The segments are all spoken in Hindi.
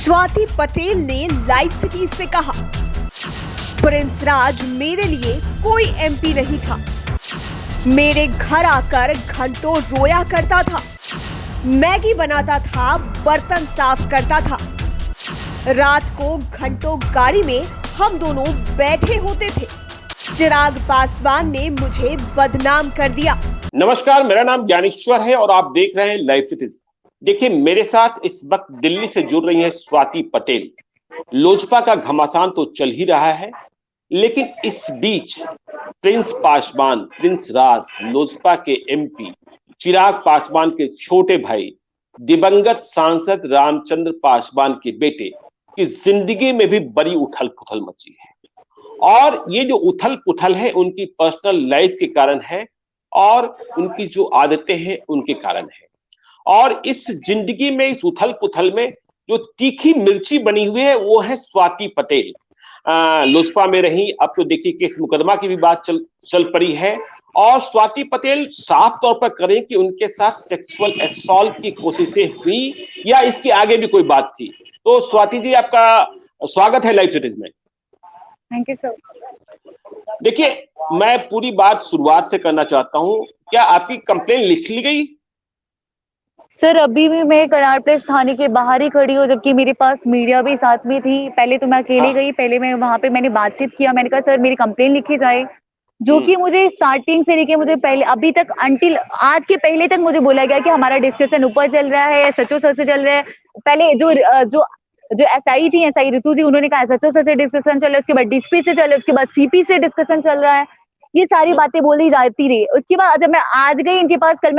स्वाति पटेल ने लाइव सिटी से कहा, प्रिंस राज मेरे लिए कोई एमपी नहीं था। मेरे घर आकर घंटों रोया करता था, मैगी बनाता था, बर्तन साफ करता था। रात को घंटों गाड़ी में हम दोनों बैठे होते थे। चिराग पासवान ने मुझे बदनाम कर दिया। नमस्कार, मेरा नाम ज्ञानेश्वर है और आप देख रहे हैं लाइव सिटीज। देखिए, मेरे साथ इस वक्त दिल्ली से जुड़ रही है स्वाति पटेल। लोजपा का घमासान तो चल ही रहा है, लेकिन इस बीच प्रिंस पासवान, प्रिंस राज, लोजपा के एमपी चिराग पासवान के छोटे भाई, दिवंगत सांसद रामचंद्र पासवान के बेटे की जिंदगी में भी बड़ी उथल पुथल मची है। और ये जो उथल पुथल है उनकी पर्सनल लाइफ के कारण है और उनकी जो आदतें हैं उनके कारण है। और इस जिंदगी में, इस उथल पुथल में जो तीखी मिर्ची बनी हुई है वो है स्वाति पटेल। लोजपा में रही, अब तो देखिए केस मुकदमा की भी बात चल पड़ी है और स्वाति पटेल साफ तौर पर करें कि उनके साथ सेक्सुअल असॉल्ट की कोशिशें हुई या इसके आगे भी कोई बात थी। तो स्वाति जी, आपका स्वागत है लाइव सिटीज में। Thank you sir. देखिए, मैं पूरी बात शुरुआत से करना चाहता हूं। क्या आपकी कंप्लेन लिख ली गई? सर, अभी भी मैं करनाल प्लेस थाने के बाहर ही खड़ी हूँ, जबकि मेरे पास मीडिया भी साथ में थी। पहले तो मैं अकेले गई, पहले मैं वहां पे मैंने बातचीत किया। मैंने कहा सर मेरी कंप्लेन लिखी जाए, जो कि मुझे स्टार्टिंग से लेके मुझे पहले अभी तक अंटिल आज के पहले तक मुझे बोला गया कि हमारा डिस्कशन ऊपर चल रहा है, एसएचओ सर से चल रहा है। पहले जो एसआई थी, एसआई ऋतु जी, उन्होंने कहा एसएचओ सर से डिस्कशन चल रहा है, उसके बाद डीसीपी से चल रहा है, उसके बाद सीपी से डिस्कशन चल रहा है। ये सारी बातें बोली जाती रही। उसके बाद जब मैं आज गई इनके पास, कल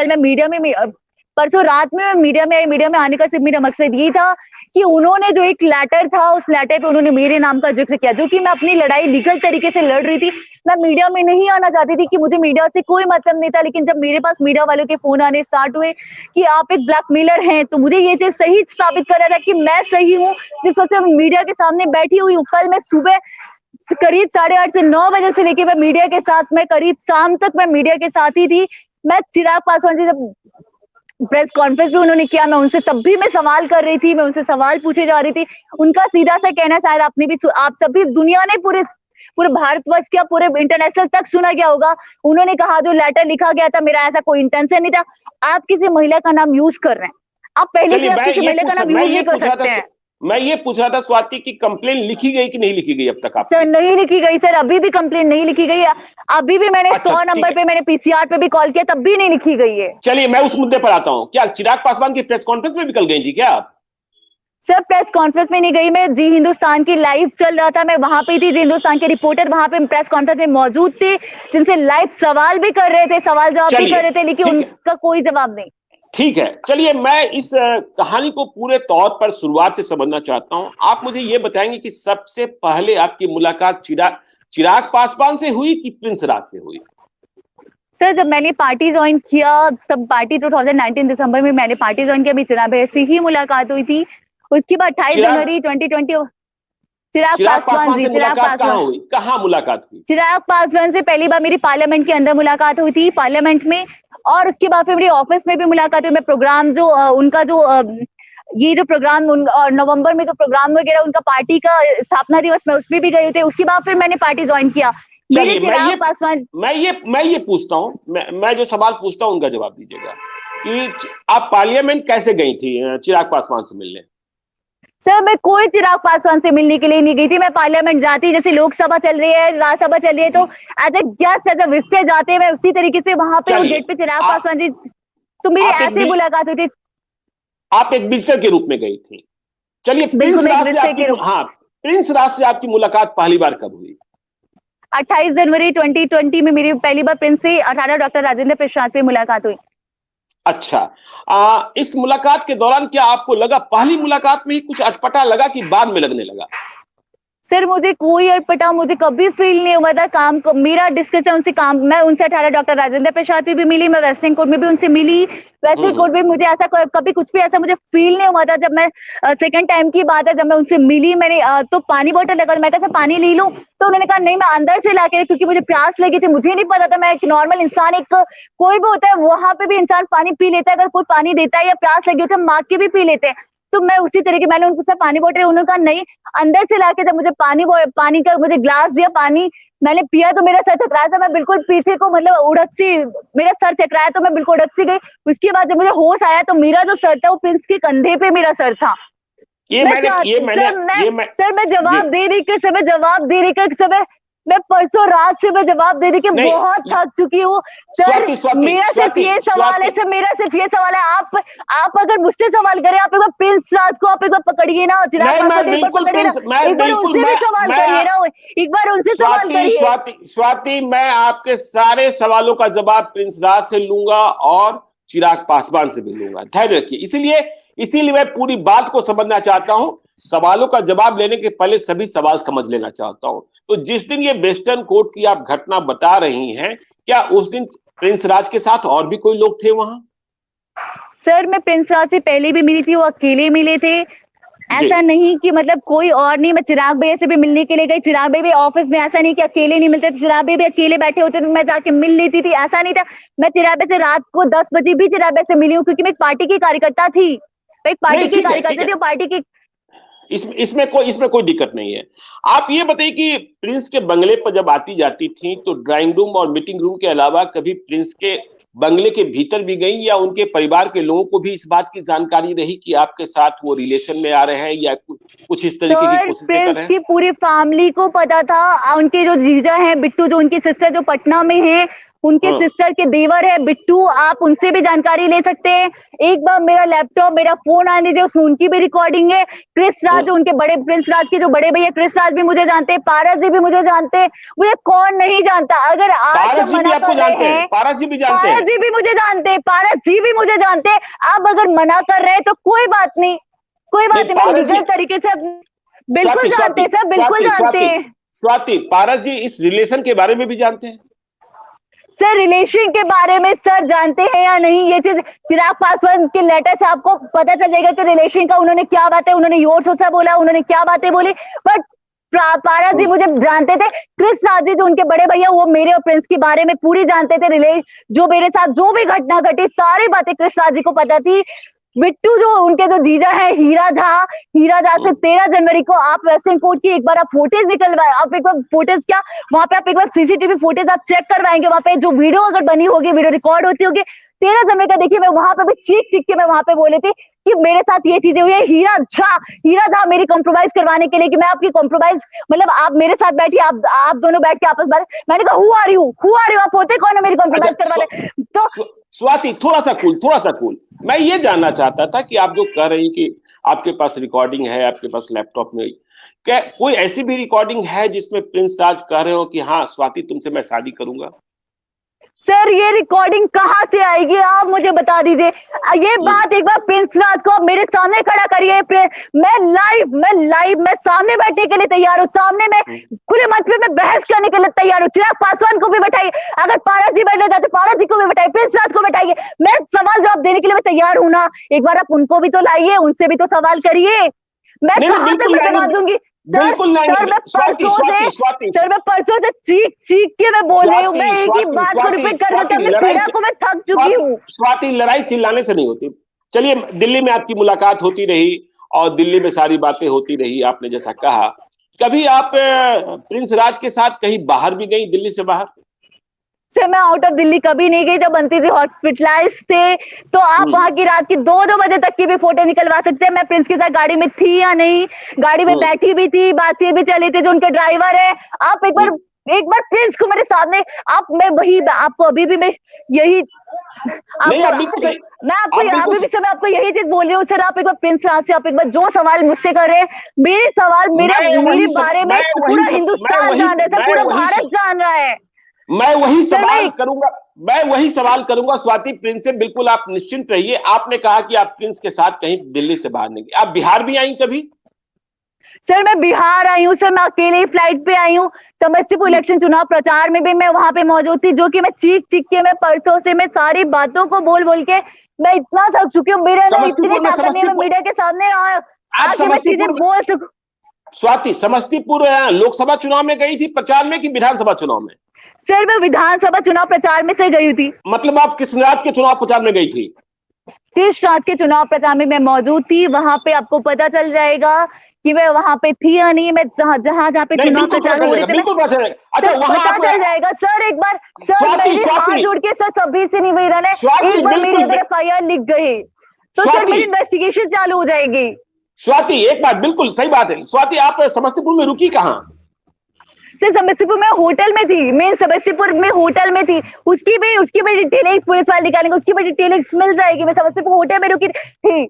मैं मीडिया में परसों रात में मीडिया में आने का सिर्फ मेरा मकसद ये था कि उन्होंने जो एक लेटर था, उस लेटर पे उन्होंने मेरे नाम का जिक्र किया, जो कि मैं अपनी लड़ाई लीगल तरीके से लड़ रही थी। मैं मीडिया में नहीं आना चाहती थी कि मुझे मीडिया से कोई मतलब नहीं था, लेकिन जब मेरे पास मीडिया वालों के फोन आने स्टार्ट हुए कि आप एक ब्लैकमेलर हैं, तो मुझे ये चीज सही साबित कर रहा था कि मैं सही हूँ, जिस वजह से मीडिया के सामने बैठी हुई हूँ। कल मैं सुबह करीब 8:30 से 9 बजे से लेके मैं मीडिया के साथ, मैं करीब शाम तक मैं मीडिया के साथ ही थी। मैं चिराग पासवान जी जब प्रेस कॉन्फ्रेंस भी उन्होंने किया, मैं उनसे तब भी मैं सवाल कर रही थी, मैं उनसे सवाल पूछे जा रही थी। उनका सीधा सा कहना, शायद आपने भी, आप सभी दुनिया ने, पूरे भारतवर्ष क्या पूरे इंटरनेशनल तक सुना गया होगा। उन्होंने कहा जो लेटर लिखा गया था, मेरा ऐसा कोई इंटेंशन नहीं था। आप किसी महिला का नाम यूज कर रहे हैं, आप पहले भी आप किसी महिला का नाम यूज नहीं कर सकते हैं। मैं ये पूछ रहा था स्वाति की कंप्लेन लिखी गई कि नहीं लिखी गई अब तक? आप सर नहीं लिखी गई सर, अभी भी कंप्लेन नहीं लिखी गई है। अभी भी मैंने 100 नंबर पे मैंने पीसीआर पे भी कॉल किया, तब भी नहीं लिखी गई है। चलिए, मैं उस मुद्दे पर आता हूँ। क्या चिराग पासवान की प्रेस कॉन्फ्रेंस में भी कल गई थी क्या आप? सर प्रेस कॉन्फ्रेंस में नहीं गई, मैं जी हिंदुस्तान की लाइव चल रहा था, मैं वहां पे थी। जी हिंदुस्तान के रिपोर्टर वहां पे प्रेस कॉन्फ्रेंस में मौजूद थे, जिनसे लाइव सवाल भी कर रहे थे, सवाल जवाब भी कर रहे थे, लेकिन उनका कोई जवाब नहीं। ठीक है, चलिए मैं इस कहानी को पूरे तौर पर शुरुआत से समझना चाहता हूं। आप मुझे ये बताएंगे कि सबसे पहले आपकी मुलाकात चिराग पासवान से हुई कि प्रिंस राज से हुई? सर जब मैंने पार्टी ज्वाइन किया, तब पार्टी 2019 दिसंबर में मैंने पार्टी ज्वाइन किया, चिराग भाई से ही मुलाकात हुई थी। उसके बाद 28 जनवरी 2020 चिराग पासवान जी, चिराग पासवान हुई, कहाँ मुलाकात हुई? चिराग पासवान से पहली बार मेरी पार्लियामेंट के अंदर मुलाकात हुई थी, पार्लियामेंट में। और उसके बाद फिर मेरी ऑफिस में भी मुलाकात हुई। मैं प्रोग्राम जो उनका जो ये जो प्रोग्राम और नवंबर में जो प्रोग्राम वगैरह उनका पार्टी का स्थापना दिवस में, उसमें भी गए थे। उसके बाद फिर मैंने पार्टी ज्वाइन किया। चिराग पासवान, मैं ये पूछता हूँ, मैं जो सवाल पूछता हूँ उनका जवाब दीजिएगा कि आप पार्लियामेंट कैसे गई थी चिराग पासवान से मिलने? सर मैं कोई चिराग पासवान से मिलने के लिए नहीं गई थी। मैं पार्लियामेंट जाती, जैसे लोकसभा चल रही है, राज्यसभा चल रही है, तो as a guest, as a visitor जाते हैं, मैं उसी तरीके से वहां पे गेट पे चिराग पासवान जी, तो मेरी ऐसे मुलाकात हुई थी। आप एक विजिटर के रूप में गई थी। चलिए, प्रिंस राज से आपकी मुलाकात पहली बार कब हुई? 28 जनवरी 2020 में मेरी पहली बार प्रिंस से 18 डॉक्टर राजेंद्र प्रसाद से मुलाकात हुई। अच्छा, इस मुलाकात के दौरान क्या आपको लगा, पहली मुलाकात में ही कुछ अटपटा लगा कि बाद में लगने लगा? सर मुझे कोई अटपटा, मुझे कभी फील नहीं हुआ था। काम को मेरा डिस्कशन उनसे, काम मैं उनसे 18 डॉक्टर राजेंद्र प्रसाद भी मिली, मैं वेस्टर्न कोर्ट में भी उनसे मिली। वेस्टर्न कोर्ट में मुझे ऐसा कभी कुछ भी ऐसा मुझे फील नहीं हुआ था। जब मैं सेकंड टाइम की बात है, जब मैं उनसे मिली, मैंने तो पानी बोतल लगा, मैं कहा पानी ले लूं, तो उन्होंने कहा नहीं, मैं अंदर से लाके, क्योंकि मुझे प्यास लगी थी। मुझे नहीं पता था, मैं एक नॉर्मल इंसान, एक कोई भी होता है वहां पे भी इंसान पानी पी लेता है, अगर कोई पानी देता है या प्यास लगी होती है, मांग के भी पी लेते हैं। तो मैं उसी तरीके मैंने उनको पूछा पानी बॉटल, उन्होंने कहा नहीं। अंदर से लाके जब मुझे पानी का मुझे ग्लास दिया, पानी मैंने पिया तो मेरा सर चकराया था, मैं बिल्कुल पीछे को मतलब उड़क सी, मेरा सर चकराया तो मैं बिल्कुल उड़क सी गई। उसके बाद जब मुझे होश आया तो मेरा जो सर था वो प्रिंस के कंधे पे मेरा सर था। सर मैं जवाब दे रही के समय मैं परसों रात से मैं जवाब दे रही कि बहुत थक चुकी हूँ सर। मेरा सिर्फ ये सवाल है सर, मेरा सिर्फ ये सवाल है, आप अगर मुझसे सवाल करें, आप एक बार प्रिंस राज को आप एक बार पकड़िए ना, चिराग पासवान एक बार पकड़िए ना, एक बार उनसे भी सवाल करिए ना, एक बार उनसे सवाल करिए। स्वाति, मैं आपके सारे सवालों का जवाब प्रिंस राज से लूंगा और चिराग पासवान से भी लूंगा, धैर्य रखिए। इसीलिए मैं पूरी बात को समझना चाहता हूं, सवालों का जवाब लेने के पहले सभी सवाल समझ लेना चाहता हूं। तो जिस दिन ये वेस्टर्न कोर्ट की आप घटना बता रही हैं, क्या उस दिन प्रिंस राज के साथ और भी कोई लोग थे वहां? सर मैं प्रिंस राज से पहले भी मिली थी, वो अकेले मिले थे, ऐसा नहीं कि मतलब कोई और नहीं। मैं चिराग भैया से भी मिलने के लिए गई, चिराग भैया भी ऑफिस में, ऐसा नहीं कि अकेले नहीं मिलते थे, चिराग भैया भी अकेले बैठे होते तो मैं जाके मिल लेती थी, ऐसा नहीं था। मैं चिराग भैया से रात को 10 बजे भी चिराग भैया से मिली हूँ, क्योंकि मैं एक पार्टी की कार्यकर्ता थी, एक पार्टी की कार्यकर्ता थी, पार्टी की। इसमें कोई दिक्कत नहीं है। आप ये बताइए कि प्रिंस के बंगले पर जब आती जाती थी तो ड्राइंग रूम और मीटिंग रूम के अलावा कभी प्रिंस के बंगले के भीतर भी गई, या उनके परिवार के लोगों को भी इस बात की जानकारी रही कि आपके साथ वो रिलेशन में आ रहे हैं या कुछ इस तरीके की कोशिश कर रहे हैं? की पूरी फैमिली को पता था। उनके जो जीजा हैं बिट्टू, जो उनकी सिस्टर जो पटना में है, उनके सिस्टर के देवर है बिट्टू, आप उनसे भी जानकारी ले सकते हैं। एक बार मेरा लैपटॉप, मेरा फोन आने दे, उसमें उनकी भी रिकॉर्डिंग है। क्रिस राज, उनके बड़े प्रिंस राज के जो बड़े भैया क्रिस राज भी मुझे जानते हैं, पारस जी भी मुझे जानते हैं, मुझे कौन नहीं जानता। अगर आज मना कर रहे हैं, पारस जी भी मुझे जानते हैं, पारस जी भी मुझे जानते हैं। आप अगर मना कर रहे हैं तो कोई बात नहीं, मैं लीगल तरीके से बिल्कुल जानते हैं सर, बिल्कुल जानते हैं। स्वाति, पारस जी इस रिलेशन के बारे में भी जानते हैं? सर रिलेशन के बारे में सर जानते हैं या नहीं, ये चीज चिराग पासवान के लेटर से आपको पता चल जाएगा कि रिलेशन का उन्होंने क्या बातें, उन्होंने योर सोचा बोला, उन्होंने क्या बातें बोली। बट पारस जी मुझे जानते थे, क्रिस राज जी जो उनके बड़े भैया, वो मेरे और प्रिंस के बारे में पूरी जानते थे। जो मेरे साथ जो भी घटना घटी, सारी बातें क्रिस राज जी को पता थी। बिट्टू जो उनके जो जीजा है हीरा झा से 13 जनवरी को आप वेस्टर्न कोर्ट की एक बार आप फोटेज निकलवाए, आप एक बार फोटेज क्या वहां पे आप एक बार सीसीटीवी फोटेज आप चेक करवाएंगे, वहां पे जो वीडियो अगर बनी होगी, वीडियो रिकॉर्ड होती होगी 13 जनवरी का, देखिए मैं वहां पे भी चीख के मैं वहां पे बोली थी कि मेरे साथ ये चीजें हुई है। हीरा झा मेरी कॉम्प्रोमाइज करवाने के लिए कि मैं आपकी कॉम्प्रोमाइज, मतलब आप मेरे साथ बैठिए, आप दोनों बैठ के आपस में, मैंने कहा हु आर यू, आप होते कौन है मेरी कॉम्प्रोमाइज करवाने? तो स्वाति थोड़ा सा कूल, मैं ये जानना चाहता था कि आप जो कह रही कि आपके पास रिकॉर्डिंग है, आपके पास लैपटॉप में, क्या कोई ऐसी भी रिकॉर्डिंग है जिसमें प्रिंस राज कह रहे हो कि हाँ स्वाति तुमसे मैं शादी करूंगा? सर ये रिकॉर्डिंग कहाँ से आएगी, आप मुझे बता दीजिए। ये बात एक बार प्रिंस राज को मेरे सामने खड़ा करिए। मैं सामने बैठने के लिए तैयार हूँ, सामने में खुले मंच पे मैं बहस करने के लिए तैयार हूँ। चिराग पासवान को भी बैठाइए, अगर पारस जी बैठना चाहते पारस जी को भी बैठाइए, प्रिंस राज को बैठाइए, मैं सवाल जवाब देने के लिए मैं तैयार हूँ ना। एक बार आप उनको भी तो लाइए, उनसे भी तो सवाल करिए। मैं कहाँ तक जवाब दूंगी सर मैं परसों से चीख के मैं बोल रही हूँ, मैं एक ही बात को रिपीट कर देता हूँ, मैं थक चुकी हूँ। स्वाति लड़ाई चिल्लाने से नहीं होती। चलिए दिल्ली में आपकी मुलाकात होती रही और दिल्ली में सारी बातें होती रही, आपने जैसा कहा। कभी आप प्रिंस राज के साथ कहीं बाहर भी गई, दिल्ली से बाहर? सर मैं आउट ऑफ दिल्ली कभी नहीं गई। जब बंटी जी हॉस्पिटलाइज थे तो आप वहां की रात की 2-2 बजे तक की भी फोटो निकलवा सकते हैं। मैं प्रिंस के साथ गाड़ी में थी या नहीं, गाड़ी में बैठी भी थी, बातचीत भी चली थी, जो उनके ड्राइवर है। आप एक बार प्रिंस को मेरे सामने, मैं वही आपको अभी भी मैं यही आपको यही चीज बोल रही हूँ सर। आप एक बार प्रिंस राज से आप एक बार जो सवाल मुझसे कर रहे हैं, मेरे सवाल मेरे बारे में पूरा हिंदुस्तान जान रहा है, पूरा भारत जान रहा है। मैं वही सवाल करूंगा स्वाति, प्रिंस से बिल्कुल आप निश्चिंत रहिए। आपने कहा कि आप प्रिंस के साथ कहीं दिल्ली से बाहर नहीं गए, आप बिहार भी आई कभी? सर मैं बिहार आई हूँ सर, मैं अकेले ही फ्लाइट पे आई हूँ। समस्तीपुर इलेक्शन चुनाव प्रचार में भी मैं वहां पे मौजूद थी, जो कि मैं चीख के मैं परसों से मैं सारी बातों को बोल के मैं इतना थक चुकी हूँ। मेरे अंदर इतनी ताकत नहीं है मीडिया के सामने आके मैं चीजें बोल सकूं। स्वाति समस्तीपुर लोकसभा चुनाव में गई थी प्रचार में कि विधानसभा चुनाव में? सर मैं विधानसभा चुनाव प्रचार में से गई थी। मतलब आप कृष्णराज के चुनाव प्रचार में गई थी? कृष राज के चुनाव प्रचार में मैं मौजूद थी, वहां पे आपको पता चल जाएगा कि मैं वहां पे थी या नहीं। मैं जहाँ पे नहीं, चुनाव बिल्कुल प्रचार पता हो रहे चलेगा, थे, बिल्कुल पता चलेगा। अच्छा, सर वहां पता आप चल जाएगा सर। एक बार सर स्वाति, मेरे हाथ स्वाति, जोड़ के सर सभी से निवेदन है, स्वाति, एक बार मेरी बिल्कुल, अगर FIR लिख गई तो सर स्वाति, मेरी इन्वेस्टिगेशन चालू हो जाएगी। स्वाति, एक बात बिल्कुल सही बात है। स्वाति, आप समस्तीपुर में रुकी कहाँ? सर समस्तीपुर में होटल में थी, मैं समस्तीपुर में होटल में थी। उसकी भी डिटेल पुलिस वाले निकालेंगे, उसकी भी डिटेल मिल जाएगी। मैं समस्तीपुर होटल में रुकी थी।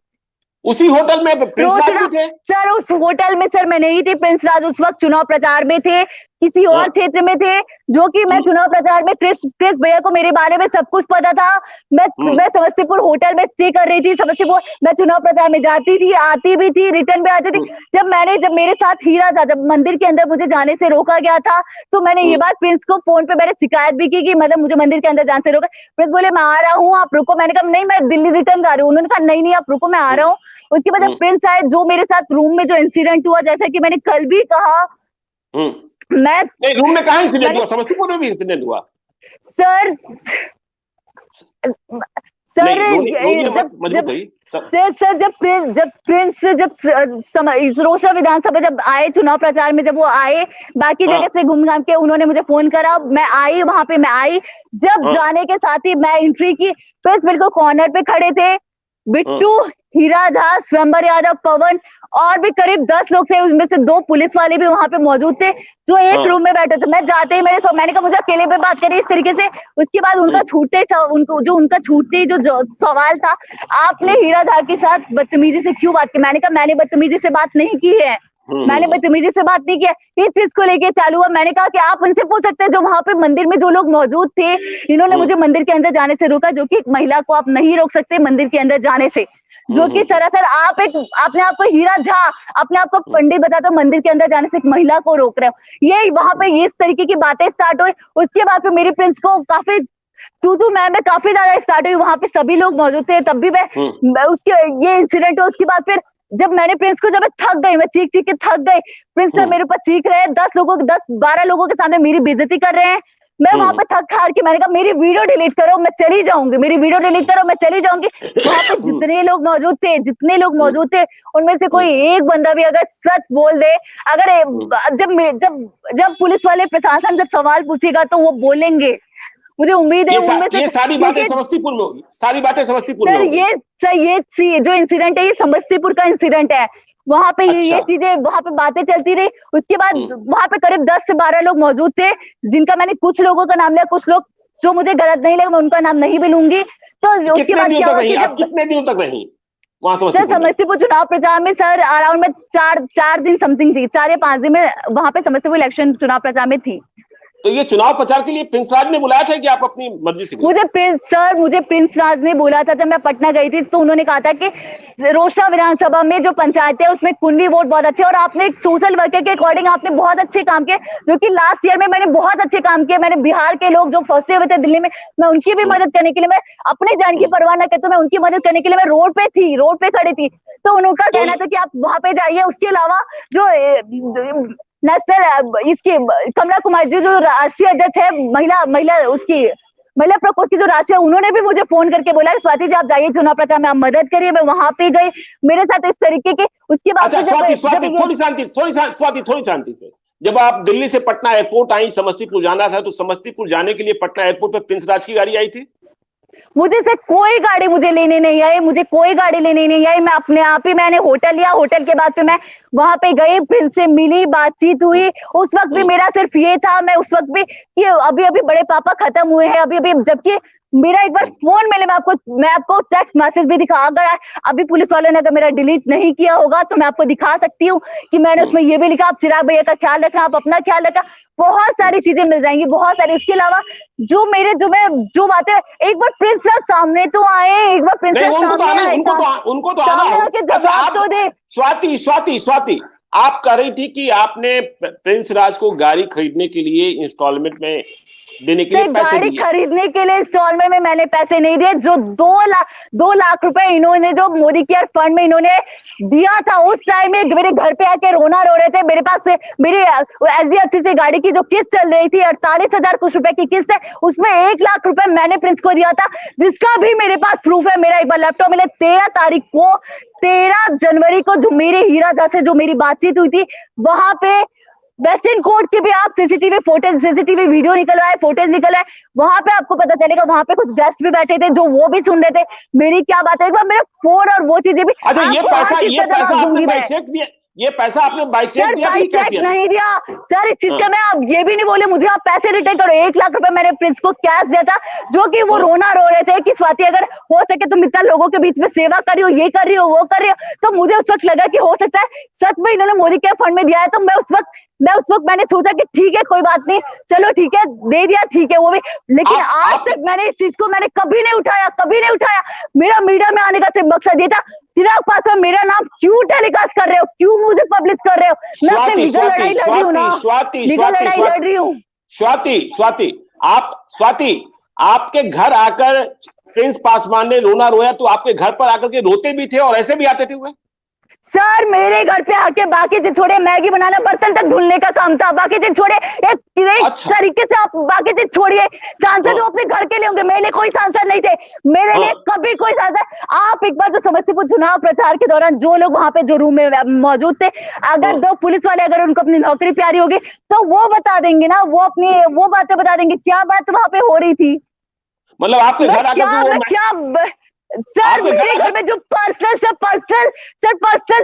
उसी होटल में प्रिंस राज भी थे? सर उस होटल में सर मैं नहीं थी। प्रिंस राज उस वक्त चुनाव प्रचार में थे, किसी और क्षेत्र में थे, जो कि मैं चुनाव प्रचार में कृष भैया को मेरे बारे में सब कुछ पता था। मैं समस्तीपुर होटल में स्टे कर रही थी। समस्तीपुर मैं चुनाव प्रचार में जाती थी, आती भी थी, रिटर्न भी आती थी। जब मेरे साथ हीरा था, जब मंदिर के अंदर मुझे जाने से रोका गया था, तो मैंने ये बात प्रिंस को फोन पे मैंने शिकायत भी की कि मतलब मुझे मंदिर के अंदर जाने से रोका। प्रिंस बोले मैं आ रहा हूँ, आप रुको। मैंने कहा नहीं, मैं दिल्ली रिटर्न जा रही हूँ। उन्होंने कहा नहीं आप रुको, मैं आ रहा हूँ। उसके बाद जब प्रिंस आए, जो मेरे साथ रूम में जो इंसिडेंट हुआ, जैसा कि मैंने कल भी कहा, मैं नहीं, रूम में कहाँ इंसिडेंट हुआ? समस्तीपुर में भी इंसिडेंट हुआ सर। रोशा विधानसभा जब आए चुनाव प्रचार में, जब वो आए बाकी जगह से घूम घाम के, उन्होंने मुझे फोन करा, मैं आई वहां पे। मैं आई जब जाने के साथ ही मैं एंट्री की, प्रेस बिल्कुल कॉर्नर पे खड़े थे। बिट्टू, हीरा झा, स्वयंवर यादव, पवन और भी करीब 10 लोग थे। उनमें से 2 पुलिस वाले भी वहां पे मौजूद थे, जो एक रूम में बैठे थे। मैं जाते ही मैंने कहा मुझे अकेले पे बात करी इस तरीके से। उसके बाद उनका छूटते जो सवाल था, आपने हीरा झा के साथ बदतमीजी से क्यों बात की? मैंने कहा मैंने बदतमीजी से बात नहीं की है, मैंने बदतमीजी से बात नहीं की। इस चीज को लेके चालू हुआ। मैंने कहा कि आप उनसे पूछ सकते हैं, जो वहां पे मंदिर में जो लोग मौजूद थे, इन्होंने मुझे मंदिर के अंदर जाने से रोका, जो कि एक महिला को आप नहीं रोक सकते मंदिर के अंदर जाने से। जो कि सरासर आपने आपको हीरा झा अपने आप को पंडित बताते हो, मंदिर के अंदर जाने से एक महिला को रोक रहे हो। ये वहां पे इस तरीके की बातें स्टार्ट हुई। उसके बाद फिर मेरे प्रिंस को काफी तू मैं काफी ज्यादा स्टार्ट हुई। वहां पे सभी लोग मौजूद थे, तब भी मैं उसके ये इंसिडेंट हुआ। उसके बाद फिर जब मैंने प्रिंस को, जब मैं थक गई, मैं चीख के थक गई, प्रिंस सर मेरे ऊपर चीख रहे हैं, 10-12 लोगों के सामने मेरी बेइज्जती कर रहे हैं। मैं वहां पे थक हार के मैंने कहा मेरी वीडियो डिलीट करो, मैं चली जाऊंगी, मेरी वीडियो डिलीट करो, मैं चली जाऊंगी। वहां पे जितने लोग मौजूद थे उनमें से कोई एक बंदा भी अगर सच बोल दे, अगर जब पुलिस वाले प्रशासन जब सवाल पूछेगा तो वो बोलेंगे, मुझे उम्मीद है उनमें से। ये सारी बातें समस्तीपुर में होगी, सारी बातें समस्तीपुर में होगी। ये जो इंसिडेंट है, ये समस्तीपुर का इंसिडेंट है। वहां पे ये चीजें, वहां पे बातें चलती रही। उसके बाद वहां पे करीब 10 से 12 लोग मौजूद थे, जिनका मैंने कुछ लोगों का नाम लिया, कुछ लोग जो मुझे गलत नहीं लगे मैं उनका नाम नहीं भी लूंगी। तो उसके बाद क्या हुआ, कितने दिनों तक रही सर समस्तीपुर चुनाव प्रचार में? सर अराउंड में 4 दिन समथिंग थी, 4 या 5 दिन में वहां पे समस्तीपुर इलेक्शन चुनाव प्रचार में थी। तो ये चुनाव प्रचार के लिए प्रिंस राज ने बुलाया था कि आप अपनी मर्जी से? मुझे प्रिंस राज ने बोला था। जब मैं पटना गई थी तो उन्होंने कहा था कि रोशा विधानसभा में जो पंचायत है उसमें कुंडली वोट बहुत अच्छे, और आपने एक सोशल वर्कर के अकॉर्डिंग आपने बहुत अच्छे काम किए, जो कि लास्ट ईयर में मैंने बहुत अच्छे काम किए। मैंने बिहार के लोग जो फंसे हुए थे दिल्ली में, मैं उनकी भी मदद करने के लिए, मैं अपने जान की परवाह न करते, मैं उनकी मदद करने के लिए मैं रोड पे खड़ी थी। तो उनका कहना था कि आप वहां पे जाइए। उसके अलावा जो नेशनल इसकी कमला कुमार जी जो राष्ट्रीय अध्यक्ष है, महिला प्रकोष्ठ की जो राष्ट्रीय, उन्होंने भी मुझे फोन करके बोला स्वाति जी आप जाइए चुनाव प्रचार में, आप मदद करिए। मैं वहां पे गई, मेरे साथ इस तरीके के। उसके बाद थोड़ी शांति से, जब आप दिल्ली से पटना एयरपोर्ट आई, समस्तीपुर जाना था, तो समस्तीपुर जाने के लिए पटना एयरपोर्ट पर प्रिंस राज की गाड़ी आई थी? मुझे से कोई गाड़ी मुझे लेने नहीं आई, मैं अपने आप ही, मैंने होटल लिया। होटल के बाद फिर मैं वहां पे गई, प्रिंस से मिली, बातचीत हुई। उस वक्त भी मेरा सिर्फ ये था, मैं उस वक्त भी कि अभी बड़े पापा खत्म हुए हैं, अभी जबकि मेरा एक बार फोन मिले, मैं आपको टेक्स्ट मैसेज भी दिखा, अगर अभी पुलिस वालों ने अगर मेरा डिलीट नहीं किया होगा तो मैं आपको दिखा सकती हूँ कि मैंने उसमें ये भी लिखा, आप चिराग भैया का ख्याल रखना, आप अपना ख्याल रखना। बहुत सारी चीजें मिल जाएंगी, बहुत सारी। उसके अलावा जो बातें, एक बार प्रिंस राज सामने तो आए, एक बार प्रिंस राज उनको तो आना। स्वाति, आप कह रही थी कि आपने प्रिंस राज को गाड़ी खरीदने के लिए इंस्टॉलमेंट में देने के लिए पैसे गाड़ी दिए। खरीदने के लिए इंस्टॉलमेंट में मैंने पैसे नहीं दिए। जो 2 लाख रुपए इन्होंने जो मोदी केयर फंड में इन्होंने दिया था, उस टाइम में मेरे घर पे आके रोना रो रहे थे। मेरे पास से मेरी HDFC से गाड़ी की जो किस्त चल रही थी 48,000 कुछ रुपए की किस्त है, उसमें 1 लाख रुपए मैंने प्रिंस को दिया था, जिसका भी मेरे पास प्रूफ है। मेरा एक बार लैपटॉप मिले 13 जनवरी को जो मेरे हीरा दा से जो मेरी बातचीत हुई थी, वहां पे वेस्टर्न कोर्ट के भी आप सीसीटीवी वीडियो निकलवाए, फोटेज निकलवाए, वहां पे आपको पता चलेगा। वहां पे कुछ गेस्ट भी बैठे थे जो वो भी सुन रहे थे मेरी क्या बात है। एक बार मेरा फोन और वो चीजें भी। अच्छा, ये पैसा आपने बाई चेक दिया? ये पैसा आपने बाई चेक दिया? बाई चेक नहीं दिया सर। इस चीज का मैं आप ये भी नहीं बोले मुझे आप पैसे रिटर्न करो। 1 लाख रुपए मैंने प्रिंस को कैश दिया था, जो कि वो रोना रो रहे थे कि स्वाति अगर हो सके तुम इतना लोगों के बीच में सेवा कर रही हो, ये कर रही हो, वो कर रही हो। तो मुझे उस वक्त लगा कि हो सकता है सच में इन्होंने मोदी के फंड में दिया है। तो मैं उस वक्त मैंने सोचा कि ठीक है कोई बात नहीं, चलो ठीक है दे दिया, ठीक है वो भी। लेकिन आज तक मैंने इस चीज को मैंने कभी नहीं उठाया। मेरा मीडिया में आने का सिर्फ मकसद ये था, चिराग पासवान मेरा नाम क्यों टेलीकास्ट कर रहे हो, क्यों मुझे पब्लिश कर रहे हो? मैं अपनी लीगल लड़ाई लड़ रही हूँ ना, लीगल लड़ाई लड़ रही हूँ। स्वाति, आपके घर आकर प्रिंस पासवान ने रोना रोया तो आपके घर पर आकर के रोते भी थे और ऐसे भी आते थे हुए? सर मेरे घर पे आके बाकी चीज छोड़े, मैगी बनाना, बर्तन तक धुलने का काम था, बाकी चीज छोड़े। एक तरीके से आप बाकी चीज छोड़िए। सांसद वो अपने घर के लिए होंगे, मेरे लिए कोई सांसद नहीं थे, मेरे लिए कभी कोई सांसद। आप एक बार जो समस्तीपुर चुनाव प्रचार के दौरान जो लोग वहां पे जो रूम में मौजूद थे, अगर 2 पुलिस वाले अगर उनको अपनी नौकरी प्यारी होगी तो वो बता देंगे ना, वो बातें बता देंगे क्या बात वहां पे हो रही थी। मतलब आपके घर आकर सर मेरे घर में जो पर्सनल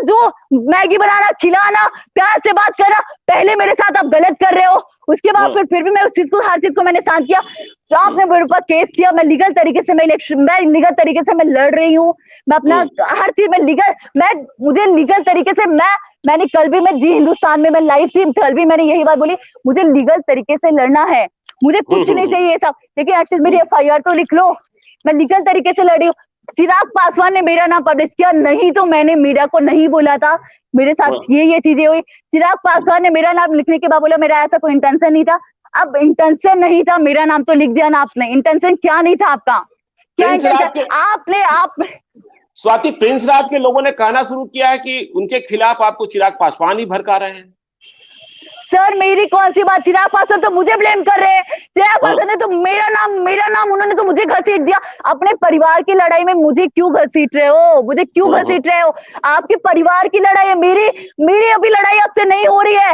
जो मैगी बनाना, खिलाना, प्यार से बात करना, पहले मेरे साथ आप गलत कर रहे हो। उसके बाद फिर भी मैं उस चीज को, हर चीज को मैंने शांत किया। तो आपने मेरे ऊपर केस किया, मैं लीगल तरीके से लीगल तरीके से मैं लड़ रही हूँ। मैं अपना हर चीज में मुझे लीगल तरीके से मैंने कल भी मैं जी हिंदुस्तान में मैं लाइव थी, कल भी मैंने यही बात बोली, मुझे लीगल तरीके से लड़ना है, मुझे कुछ नहीं चाहिए ये सब। लेकिन एटलीस्ट मेरी FIR तो लिख लो, मैं लीगल तरीके से लड़ी हूँ। चिराग पासवान ने मेरा नाम पब्लिश किया, नहीं तो मैंने मीडिया को नहीं बोला था मेरे साथ ये चीजें हुई। चिराग पासवान ने मेरा नाम लिखने के बाद बोला मेरा ऐसा कोई इंटेंशन नहीं था। अब इंटेंशन नहीं था, मेरा नाम तो लिख दिया ना आपने, इंटेंशन क्या नहीं था आपका, क्या इंटेंशन आपने स्वाति, प्रिंस राज के लोगों ने कहना शुरू किया है कि उनके खिलाफ आपको चिराग पासवान ही भड़का रहे हैं। सर मेरी कौन सी बात, चिराग पासवान तो मुझे ब्लेम कर रहे हैं। चिराग पासवान ने तो मेरा नाम उन्होंने तो मुझे घसीट दिया। अपने परिवार की लड़ाई में मुझे क्यों घसीट रहे हो, मुझे क्यों घसीट रहे हो? आपके परिवार की लड़ाई है, मेरी अभी लड़ाई आपसे नहीं हो रही है।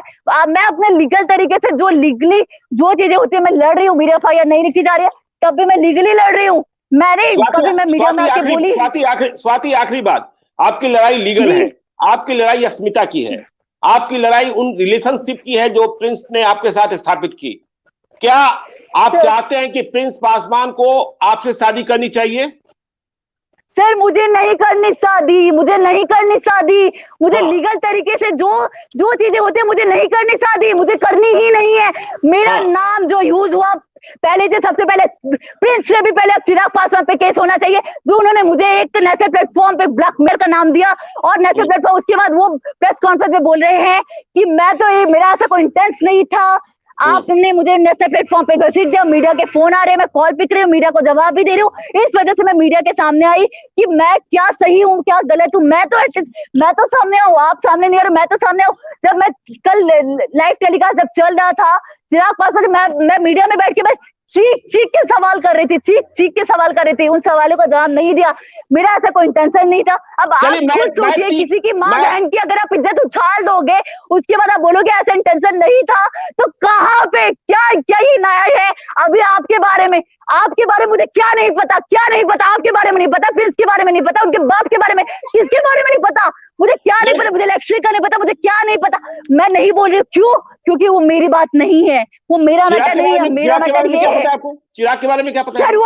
मैं अपने लीगल तरीके से जो लीगली जो चीजें होती है मैं लड़ रही हूँ। मेरी FIR नहीं लिखी जा रही है, तब भी मैं लीगली लड़ रही हूँ। मैंने कभी मैं मीडिया में आके बोली। स्वाति आखिरी बात, आपकी लड़ाई लीगल है, आपकी लड़ाई अस्मिता की है, आपकी लड़ाई उन रिलेशनशिप की है जो प्रिंस ने आपके साथ स्थापित की। क्या आप चाहते हैं कि प्रिंस पासवान को आपसे शादी करनी चाहिए? सर मुझे नहीं करनी शादी, मुझे लीगल तरीके से जो चीजें होती है मुझे नहीं करनी शादी, मुझे करनी ही नहीं है। मेरा नाम जो यूज हुआ पहले से, सबसे पहले प्रिंस से भी पहले चिराग पासवान पे केस होना चाहिए, जो उन्होंने मुझे एक नेशनल प्लेटफॉर्म पे ब्लैकमेल का नाम दिया और नेशनल प्लेटफॉर्म, उसके बाद वो प्रेस कॉन्फ्रेंस में बोल रहे हैं कि मेरा ऐसा कोई इंटेंस नहीं था। आपने मुझे नेशनल प्लेटफॉर्म पे घसीट दिया, मीडिया के फोन आ रहे हैं, मैं कॉल पिक रही हूँ, मीडिया को जवाब भी दे रही हूँ। इस वजह से मैं मीडिया के सामने आई कि मैं क्या सही हूँ क्या गलत हूँ। मैं तो सामने आऊँ, आप सामने नहीं आ रहे, मैं तो सामने आऊँ। जब मैं कल लाइव टेलीकास्ट जब चल रहा था, चिराग पासवान मैं मीडिया में बैठ के मैं चीख के सवाल कर रही थी, उन सवालों का जवाब नहीं दिया। मेरा ऐसा कोई इंटेंशन नहीं था। अब आप खुद सोचिए, किसी की माँ बहन की अगर आप इज्जत उछाल दोगे, उसके बाद आप बोलोगे ऐसा इंटेंशन नहीं था, तो कहाँ पे क्या ही न्याय है? अभी आपके बारे में मुझे क्या नहीं पता, आपके बारे में नहीं पता, प्रिंस के बारे में नहीं पता, उनके बाप के बारे में, किसके बारे में नहीं पता, मुझे क्या नहीं पता, मुझे इलेक्शन का नहीं पता, मुझे क्या नहीं पता। मैं नहीं बोल रही हूँ, क्यों? क्योंकि वो मेरी बात नहीं है, वो मेरा मैटर नहीं है, मेरा मैटर ये है। चिराग के बारे में क्या पता है? सर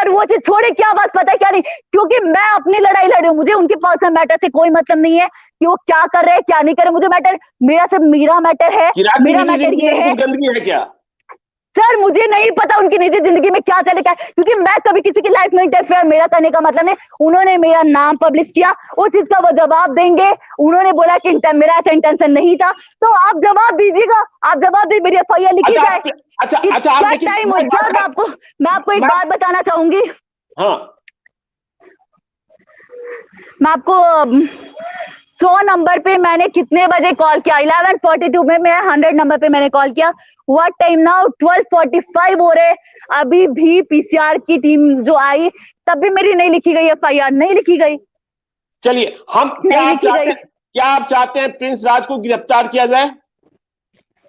वो चीज छोड़े, क्या बात पता है क्या नहीं, क्योंकि मैं अपनी लड़ाई लड़ रही हूँ। मुझे उनके पर्सनल मैटर से कोई मतलब नहीं है कि वो क्या कर रहे हैं क्या नहीं कर रहे। मुझे मैटर, मेरा सिर्फ मेरा मैटर है, मेरा मैटर ये है। गंदगी है क्या? सर मुझे नहीं पता उनकी निजी जिंदगी में क्या चले क्या है, क्योंकि मैं कभी किसी की लाइफ में इंटरफेयर मेरा करने का मतलब नहीं। उन्होंने मेरा नाम पब्लिश किया, उस चीज का वो जवाब देंगे। उन्होंने बोला कि मेरा ऐसा इंटेंशन नहीं था, तो आप जवाब दीजिएगा, आप जवाब दीजिए, मेरी FIR लिखी जाए। अच्छा आप देखिए, टाइम हो जाए। मैं आपको एक बात बताना चाहूंगी। हाँ, मैं आपको 100 नंबर पे मैंने कितने बजे कॉल किया? 11:42 में मैं 100 नंबर पे मैंने कॉल किया। What time now? 12:45 हो रहे। अभी भी PCR की टीम जो आई, तब भी मेरी नहीं लिखी गई FIR, नहीं लिखी गई। चलिए हम क्या आप चाहते हैं प्रिंस राज को गिरफ्तार किया जाए?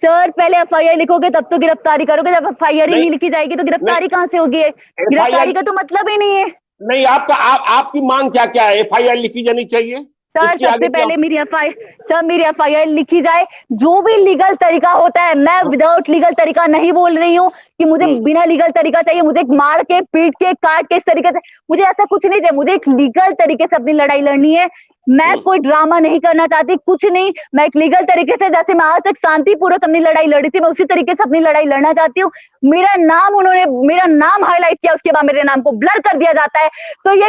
सर पहले FIR लिखोगे तब तो गिरफ्तारी करोगे, जब FIR ही नहीं लिखी जाएगी तो गिरफ्तारी कहां से होगी? गिरफ्तारी का तो मतलब ही नहीं है। नहीं, आपकी मांग क्या क्या है? FIR लिखी जानी चाहिए सर सबसे पहले मेरी FIR लिखी जाए। जो भी लीगल तरीका होता है, मैं विदाउट लीगल तरीका नहीं बोल रही हूँ कि मुझे बिना लीगल तरीका चाहिए, मुझे मार के पीट के काट के इस तरीके से, मुझे ऐसा कुछ नहीं चाहिए। मुझे एक लीगल तरीके से अपनी लड़ाई लड़नी है। मैं कोई ड्रामा नहीं करना चाहती, कुछ नहीं। मैं एक लीगल तरीके से, जैसे मैं आज तक शांतिपूर्वक अपनी लड़ाई लड़ी थी, मैं उसी तरीके से अपनी लड़ाई लड़ना चाहती हूँ। उन्होंने मेरा नाम हाईलाइट किया, उसके बाद मेरे नाम को ब्लर कर दिया जाता है। तो ये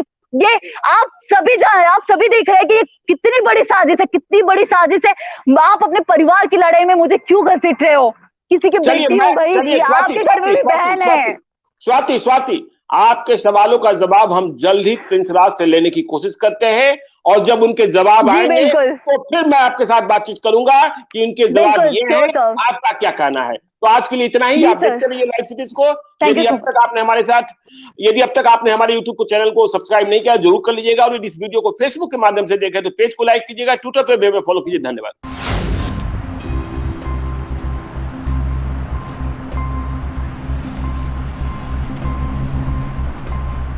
आप सभी देख रहे हैं कि ये कितनी बड़ी साजिश है, कितनी बड़ी साजिश है। आप अपने परिवार की लड़ाई में मुझे क्यों घसीट रहे हो? किसी की बेटी हूँ भाई, आपके घर में भी बहन है। स्वाति, आपके सवालों का जवाब हम जल्द ही प्रिंस राज से लेने की कोशिश करते हैं, और जब उनके जवाब आएंगे तो फिर मैं आपके साथ बातचीत करूंगा कि उनके जवाब ये है, आपका क्या कहना है। तो आज के लिए इतना ही। आप देखते रहिए लाइव सिटीज को। यदि अब तक आपने हमारे YouTube चैनल को सब्सक्राइब नहीं किया, जरूर कर लीजिएगा। और यदि इस वीडियो को Facebook के माध्यम से देखें तो पेज को लाइक कीजिएगा, ट्विटर पे फॉलो कीजिए। धन्यवाद।